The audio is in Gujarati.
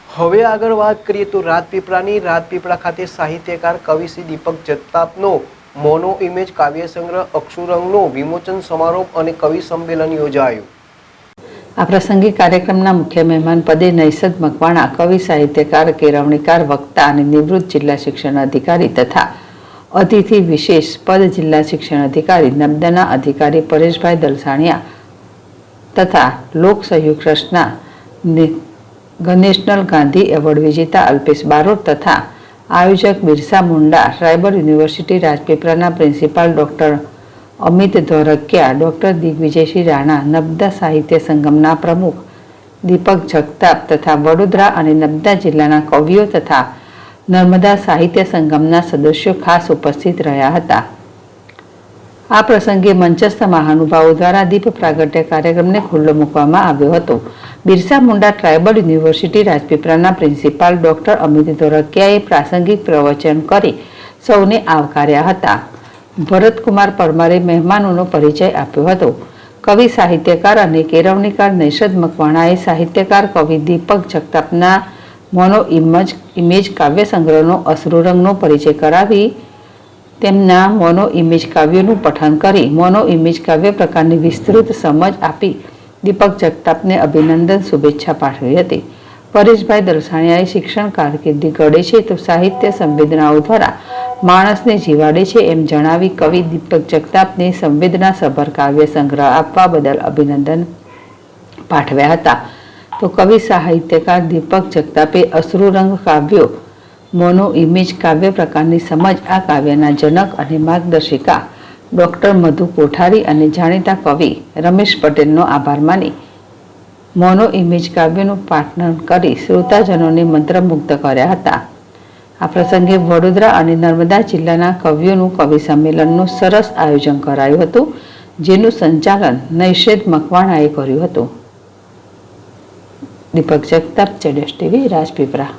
હવે આગળ વાત કરીએ તો રાજપીપળા ખાતે સાહિત્યકાર કવિ શ્રી દીપક જગતાપનો મોનો ઇમેજ કાવ્ય સંગ્રહ અક્ષુરંગનો વિમોચન સમારોહ અને કવિ સંમેલન યોજાયું. આ પ્રસંગે કાર્યક્રમના મુખ્ય મહેમાન પદે નૈષદ મકવાણા કવિ સાહિત્યકાર કેળવણીકાર વક્તા અને નિવૃત્ત જિલ્લા શિક્ષણ અધિકારી તથા અતિથિ વિશેષ પદ જિલ્લા શિક્ષણ અધિકારી નર્મદાના અધિકારી પરેશભાઈ દલસાણિયા તથા લોક સહયોગ ટ્રસ્ટના નેશનલ ગાંધી એવોર્ડ વિજેતા અલ્પેશ બારોટ તથા આયોજક બિરસા મુંડા ટ્રાઇબલ યુનિવર્સિટી રાજપીપળાના principal doctor Amit Dhorkiya, doctor Digvijaysinh Rana, Narmada સાહિત્ય સંગમના પ્રમુખ દીપક જગતાપ તથા વડોદરા અને નર્મદા જિલ્લાના કવિઓ તથા નર્મદા સાહિત્ય સંગમના સદસ્યો ખાસ ઉપસ્થિત રહ્યા હતા. આ પ્રસંગે મંચસ્થ મહાનુભાવો દ્વારા દીપ પ્રાગટ્ય કાર્યક્રમને ખુલ્લો મૂકવામાં આવ્યો હતો. બિરસા મુંડા ટ્રાઇબલ યુનિવર્સિટી રાજપીપળાના પ્રિન્સિપાલ ડોક્ટર અમિત ધોરકિયાએ પ્રાસંગિક પ્રવચન કરી સૌને આવકાર્યા હતા. ભરતકુમાર પરમારે મહેમાનોનો પરિચય આપ્યો હતો. કવિ સાહિત્યકાર અને કેળવણીકાર નૈષદ મકવાણાએ સાહિત્યકાર કવિ દીપક જગતાપના મોનો ઇમેજ કાવ્ય સંગ્રહનો અશ્રુરંગનો પરિચય કરાવી તેમના મોનો ઇમેજ કાવ્યોનું પઠન કરી મોનો ઇમેજ કાવ્ય પ્રકારની વિસ્તૃત સમજ આપી દીપક જગતાપને અભિનંદન શુભેચ્છા પાઠવી હતી. પરેશભાઈ દલસાણિયાએ શિક્ષણ કારકિર્દી ઘડે છે તો સાહિત્ય સંવેદનાઓ દ્વારા માણસને જીવાડે છે એમ જણાવી કવિ દીપક જગતાપને સંવેદના સભર કાવ્ય સંગ્રહ આપવા બદલ અભિનંદન પાઠવ્યા હતા. તો કવિ સાહિત્યકાર દીપક જગતાપે અશ્રુરંગ કાવ્યો મોનો ઇમેજ કાવ્ય પ્રકારની સમજ આ કાવ્યના જનક અને માર્ગદર્શિકા ડોક્ટર મધુ કોઠારી અને જાણીતા કવિ રમેશ પટેલનો આભાર માની મોનો ઇમેજ કાવ્યનું પાઠન કરી શ્રોતાજનોને મંત્રમુગ્ધ કર્યા હતા. આ પ્રસંગે વડોદરા અને નર્મદા જિલ્લાના કવિઓનું કવિ સંમેલનનું સરસ આયોજન કરાયું હતું, જેનું સંચાલન નૈષદ મકવાણાએ કર્યું હતું. દીપક જગતાપ, ZS TV, રાજપીપળા.